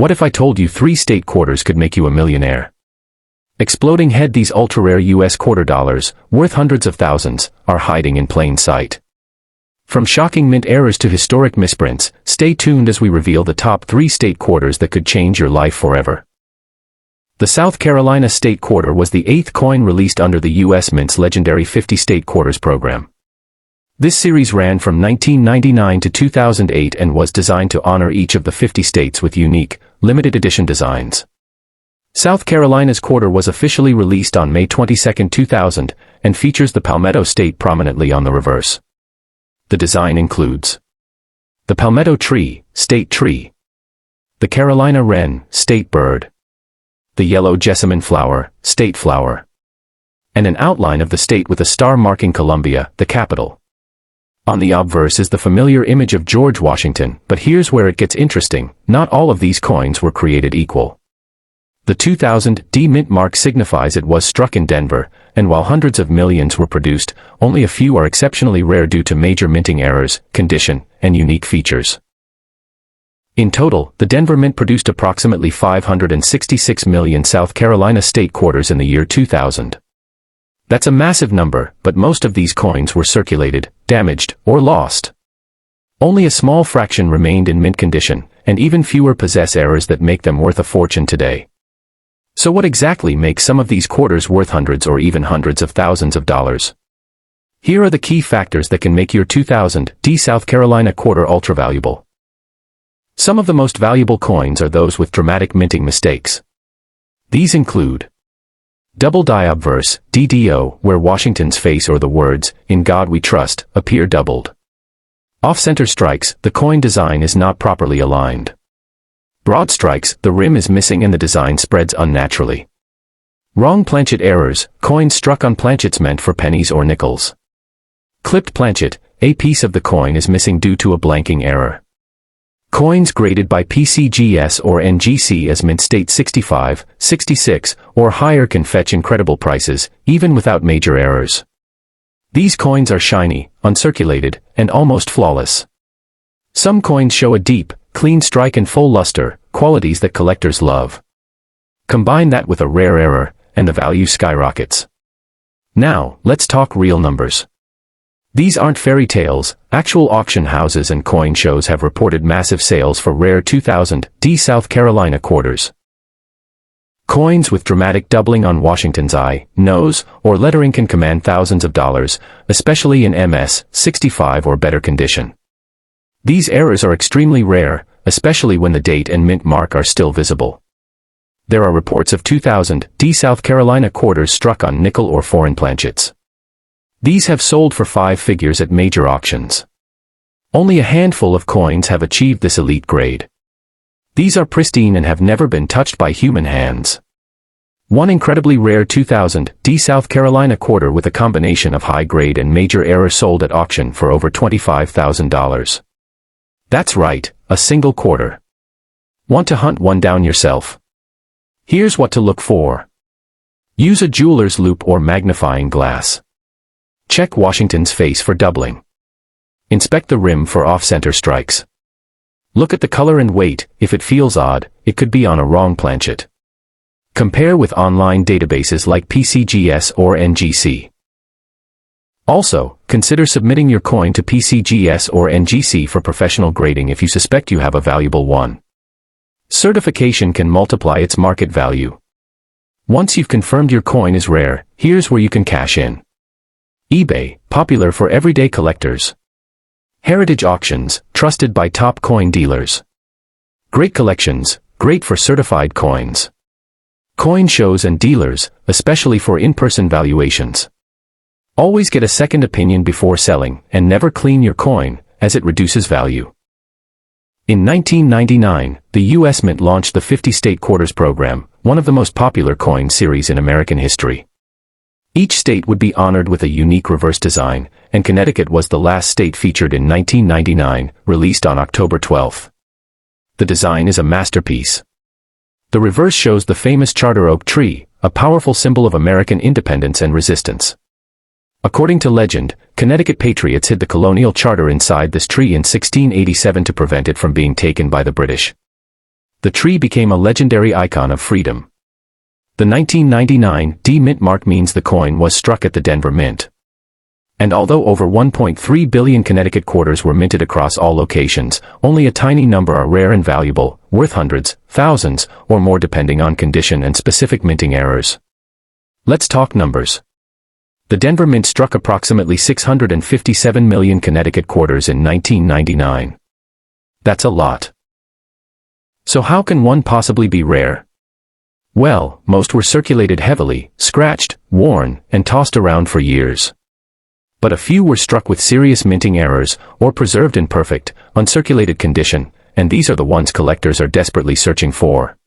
What if I told you 3 state quarters could make you a millionaire? Exploding head, these ultra-rare US quarter dollars, worth hundreds of thousands, are hiding in plain sight. From shocking mint errors to historic misprints, stay tuned as we reveal the top 3 state quarters that could change your life forever. The South Carolina state quarter was the 8th coin released under the U.S. Mint's legendary 50 state quarters program. This series ran from 1999 to 2008 and was designed to honor each of the 50 states with unique, limited edition designs. South Carolina's quarter was officially released on May 22, 2000, and features the Palmetto State prominently on the reverse. The design includes the Palmetto tree, state tree, the Carolina wren, state bird, the yellow jessamine flower, state flower, and an outline of the state with a star marking Columbia, the capital. On the obverse is the familiar image of George Washington, but here's where it gets interesting: not all of these coins were created equal. The 2000 D mint mark signifies it was struck in Denver, and while hundreds of millions were produced, only a few are exceptionally rare due to major minting errors, condition, and unique features. In total, the Denver Mint produced approximately 566 million South Carolina state quarters in the year 2000. That's a massive number, but most of these coins were circulated, damaged, or lost. Only a small fraction remained in mint condition, and even fewer possess errors that make them worth a fortune today. So what exactly makes some of these quarters worth hundreds or even hundreds of thousands of dollars? Here are the key factors that can make your 2000 D South Carolina quarter ultra valuable. Some of the most valuable coins are those with dramatic minting mistakes. These include double die obverse, DDO, where Washington's face or the words, "In God We Trust," appear doubled. Off-center strikes, the coin design is not properly aligned. Broad strikes, the rim is missing and the design spreads unnaturally. Wrong planchet errors, coins struck on planchets meant for pennies or nickels. Clipped planchet, a piece of the coin is missing due to a blanking error. Coins graded by PCGS or NGC as mint state 65, 66, or higher can fetch incredible prices, even without major errors. These coins are shiny, uncirculated, and almost flawless. Some coins show a deep, clean strike and full luster, qualities that collectors love. Combine that with a rare error, and the value skyrockets. Now, let's talk real numbers. These aren't fairy tales. Actual auction houses and coin shows have reported massive sales for rare 2000 D South Carolina quarters. Coins with dramatic doubling on Washington's eye, nose, or lettering can command thousands of dollars, especially in MS 65 or better condition. These errors are extremely rare, especially when the date and mint mark are still visible. There are reports of 2000 D South Carolina quarters struck on nickel or foreign planchets. These have sold for 5 figures at major auctions. Only a handful of coins have achieved this elite grade. These are pristine and have never been touched by human hands. One incredibly rare 2000 D South Carolina quarter with a combination of high grade and major error sold at auction for over $25,000. That's right, a single quarter. Want to hunt one down yourself? Here's what to look for. Use a jeweler's loupe or magnifying glass. Check Washington's face for doubling. Inspect the rim for off-center strikes. Look at the color and weight. If it feels odd, it could be on a wrong planchet. Compare with online databases like PCGS or NGC. Also, consider submitting your coin to PCGS or NGC for professional grading if you suspect you have a valuable one. Certification can multiply its market value. Once you've confirmed your coin is rare, here's where you can cash in. eBay, popular for everyday collectors. Heritage auctions, trusted by top coin dealers. Great collections, great for certified coins. Coin shows and dealers, especially for in-person valuations. Always get a second opinion before selling, and never clean your coin, as it reduces value. In 1999, the U.S. Mint launched the 50 State Quarters program, one of the most popular coin series in American history. Each state would be honored with a unique reverse design, and Connecticut was the last state featured in 1999, released on October 12. The design is a masterpiece. The reverse shows the famous charter oak tree, a powerful symbol of American independence and resistance. According to legend, Connecticut patriots hid the colonial charter inside this tree in 1687 to prevent it from being taken by the British. The tree became a legendary icon of freedom. The 1999 D Mint mark means the coin was struck at the Denver Mint. And although over 1.3 billion Connecticut quarters were minted across all locations, only a tiny number are rare and valuable, worth hundreds, thousands, or more depending on condition and specific minting errors. Let's talk numbers. The Denver Mint struck approximately 657 million Connecticut quarters in 1999. That's a lot. So how can one possibly be rare? Well, most were circulated heavily, scratched, worn, and tossed around for years. But a few were struck with serious minting errors, or preserved in perfect, uncirculated condition, and these are the ones collectors are desperately searching for.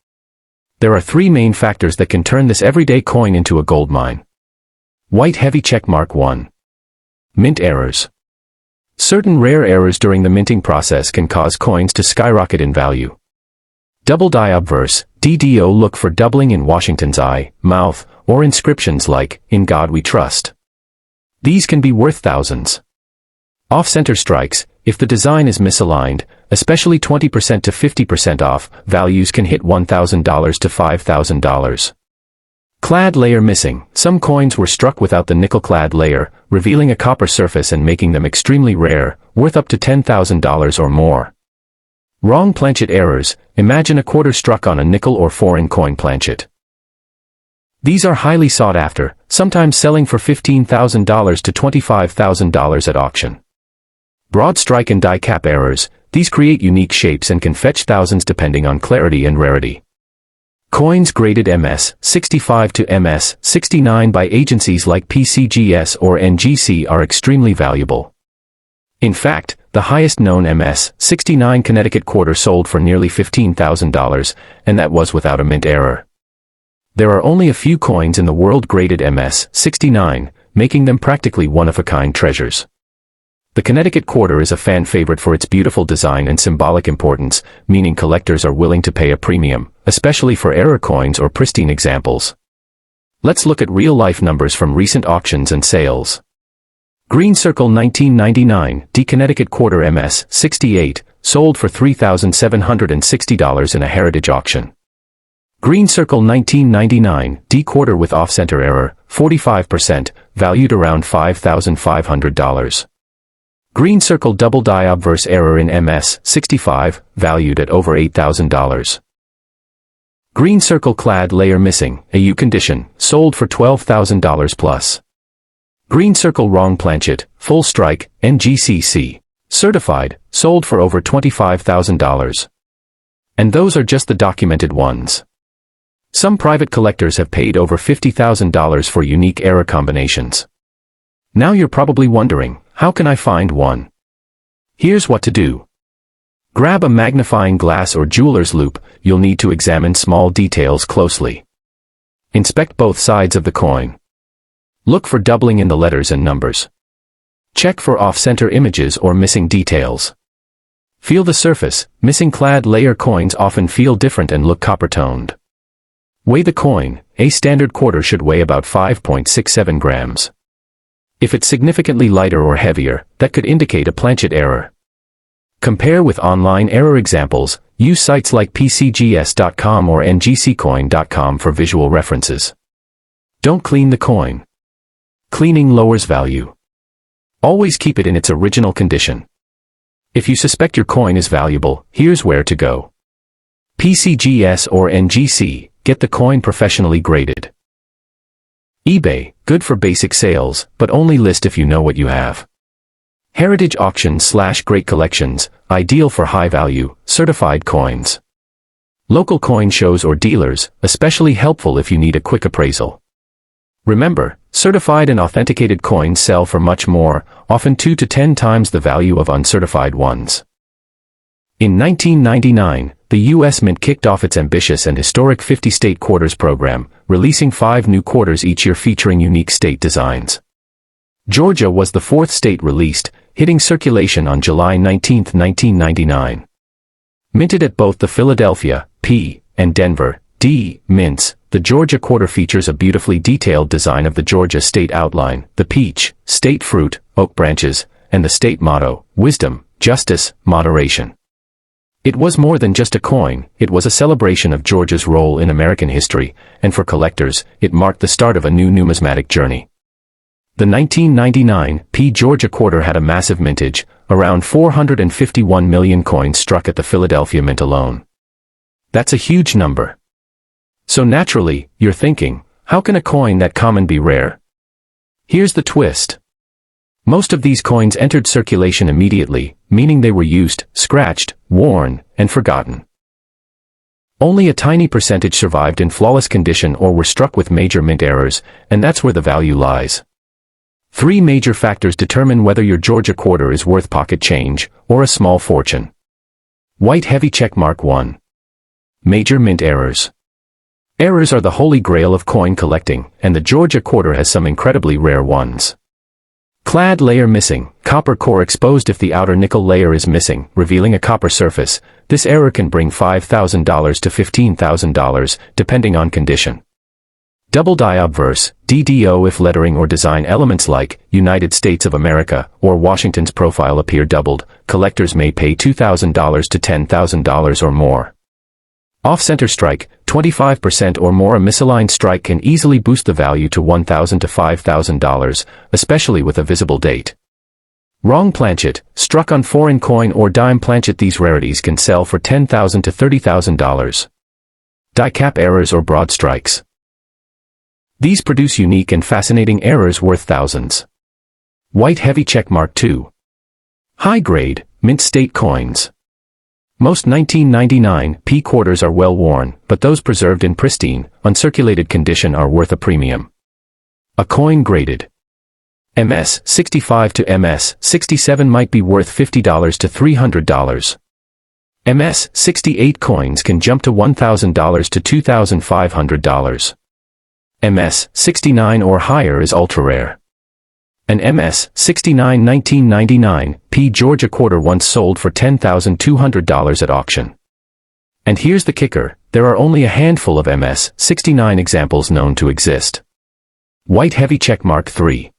There are three main factors that can turn this everyday coin into a gold mine. White heavy checkmark 1. Mint errors. Certain rare errors during the minting process can cause coins to skyrocket in value. Double die obverse, DDO. Look for doubling in Washington's eye, mouth, or inscriptions like, "In God We Trust." These can be worth thousands. Off-center strikes, if the design is misaligned, especially 20% to 50% off, values can hit $1,000 to $5,000. Clad layer missing. Some coins were struck without the nickel-clad layer, revealing a copper surface and making them extremely rare, worth up to $10,000 or more. Wrong planchet errors. Imagine a quarter struck on a nickel or foreign coin planchet. These are highly sought after, sometimes selling for $15,000 to $25,000 at auction. Broad strike and die cap errors. These create unique shapes and can fetch thousands depending on clarity and rarity. Coins graded MS-65 to MS-69 by agencies like PCGS or NGC are extremely valuable. In fact, the highest known MS-69 Connecticut quarter sold for nearly $15,000, and that was without a mint error. There are only a few coins in the world graded MS-69, making them practically one-of-a-kind treasures. The Connecticut quarter is a fan favorite for its beautiful design and symbolic importance, meaning collectors are willing to pay a premium, especially for error coins or pristine examples. Let's look at real-life numbers from recent auctions and sales. Green Circle 1999 D Connecticut quarter MS-68, sold for $3,760 in a heritage auction. Green Circle 1999 D quarter with off-center error, 45%, valued around $5,500. Green Circle double die obverse error in MS-65, valued at over $8,000. Green Circle clad layer missing, AU condition, sold for $12,000 plus. Green Circle wrong planchet, full strike, NGCC, certified, sold for over $25,000. And those are just the documented ones. Some private collectors have paid over $50,000 for unique error combinations. Now you're probably wondering, how can I find one? Here's what to do. Grab a magnifying glass or jeweler's loupe. You'll need to examine small details closely. Inspect both sides of the coin. Look for doubling in the letters and numbers. Check for off-center images or missing details. Feel the surface. Missing clad layer coins often feel different and look copper-toned. Weigh the coin. A standard quarter should weigh about 5.67 grams. If it's significantly lighter or heavier, that could indicate a planchet error. Compare with online error examples. Use sites like PCGS.com or ngccoin.com for visual references. Don't clean the coin. Cleaning lowers value. Always keep it in its original condition. If you suspect your coin is valuable, here's where to go. PCGS or NGC, get the coin professionally graded. eBay, good for basic sales, but only list if you know what you have. Heritage auctions / great collections, ideal for high-value, certified coins. Local coin shows or dealers, especially helpful if you need a quick appraisal. Remember, certified and authenticated coins sell for much more, often 2 to 10 times the value of uncertified ones. In 1999, the U.S. Mint kicked off its ambitious and historic 50-state quarters program, releasing 5 new quarters each year featuring unique state designs. Georgia was the 4th state released, hitting circulation on July 19, 1999. Minted at both the Philadelphia, P, and Denver, D, mints, the Georgia quarter features a beautifully detailed design of the Georgia state outline, the peach, state fruit, oak branches, and the state motto, wisdom, justice, moderation. It was more than just a coin, it was a celebration of Georgia's role in American history, and for collectors, it marked the start of a new numismatic journey. The 1999 Georgia quarter had a massive mintage, around 451 million coins struck at the Philadelphia Mint alone. That's a huge number. So naturally, you're thinking, how can a coin that common be rare? Here's the twist. Most of these coins entered circulation immediately, meaning they were used, scratched, worn, and forgotten. Only a tiny percentage survived in flawless condition or were struck with major mint errors, and that's where the value lies. 3 major factors determine whether your Georgia quarter is worth pocket change or a small fortune. White heavy checkmark 1. Major mint errors. Errors are the holy grail of coin collecting, and the Georgia quarter has some incredibly rare ones. Clad layer missing, copper core exposed. If the outer nickel layer is missing, revealing a copper surface, this error can bring $5,000 to $15,000, depending on condition. Double die obverse, DDO. If lettering or design elements like United States of America or Washington's profile appear doubled, collectors may pay $2,000 to $10,000 or more. Off-center strike, 25% or more. A misaligned strike can easily boost the value to $1,000 to $5,000, especially with a visible date. Wrong planchet, struck on foreign coin or dime planchet. These rarities can sell for $10,000 to $30,000. Die cap errors or broad strikes. These produce unique and fascinating errors worth thousands. White heavy checkmark 2. High grade, mint state coins. Most 1999 quarters are well worn, but those preserved in pristine, uncirculated condition are worth a premium. A coin graded MS 65 to MS 67 might be worth $50 to $300. MS 68 coins can jump to $1,000 to $2,500. MS 69 or higher is ultra rare. An MS 69 1999 Georgia quarter once sold for $10,200 at auction. And here's the kicker, there are only a handful of MS 69 examples known to exist. White heavy checkmark 3.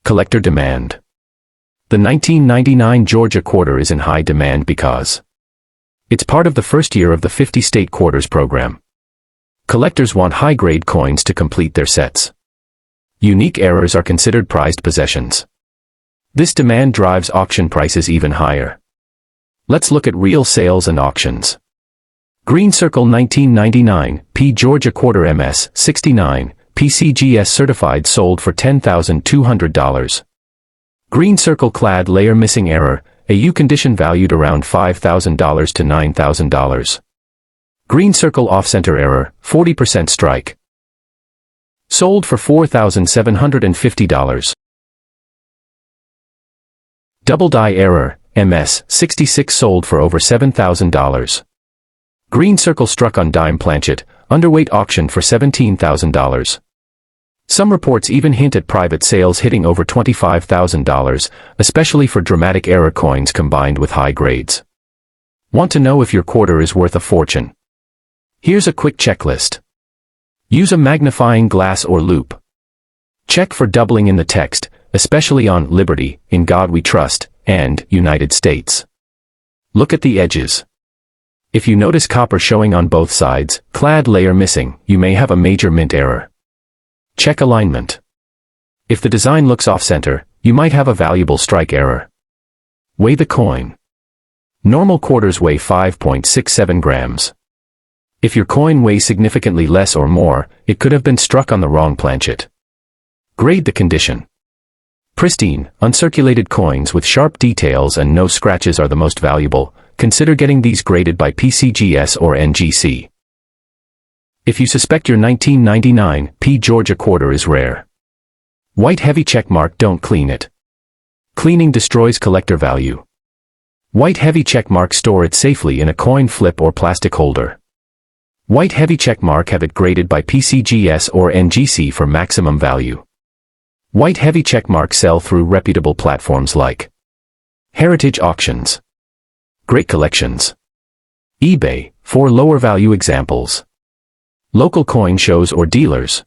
Collector demand. The 1999 Georgia quarter is in high demand because it's part of the first year of the 50-state quarters program. Collectors want high-grade coins to complete their sets. Unique errors are considered prized possessions. This demand drives auction prices even higher. Let's look at real sales and auctions. Green Circle 1999 Georgia quarter MS 69 PCGS certified sold for $10,200. Green Circle clad layer missing error, a U condition valued around $5,000 to $9,000. Green Circle off-center error, 40% strike. Sold for $4,750. Double die error, MS 66 sold for over $7,000. Green Circle struck on dime planchet, underweight auction for $17,000. Some reports even hint at private sales hitting over $25,000, especially for dramatic error coins combined with high grades. Want to know if your quarter is worth a fortune? Here's a quick checklist. Use a magnifying glass or loupe. Check for doubling in the text, especially on Liberty, In God We Trust, and United States. Look at the edges. If you notice copper showing on both sides, clad layer missing, you may have a major mint error. Check alignment. If the design looks off-center, you might have a valuable strike error. Weigh the coin. Normal quarters weigh 5.67 grams. If your coin weighs significantly less or more, it could have been struck on the wrong planchet. Grade the condition. Pristine, uncirculated coins with sharp details and no scratches are the most valuable. Consider getting these graded by PCGS or NGC. If you suspect your 1999 Georgia quarter is rare. White heavy checkmark, don't clean it. Cleaning destroys collector value. White heavy checkmark, store it safely in a coin flip or plastic holder. White heavy checkmark, have it graded by PCGS or NGC for maximum value. White heavy checkmark, sell through reputable platforms like Heritage Auctions, Great Collections, eBay, for lower value examples. Local coin shows or dealers.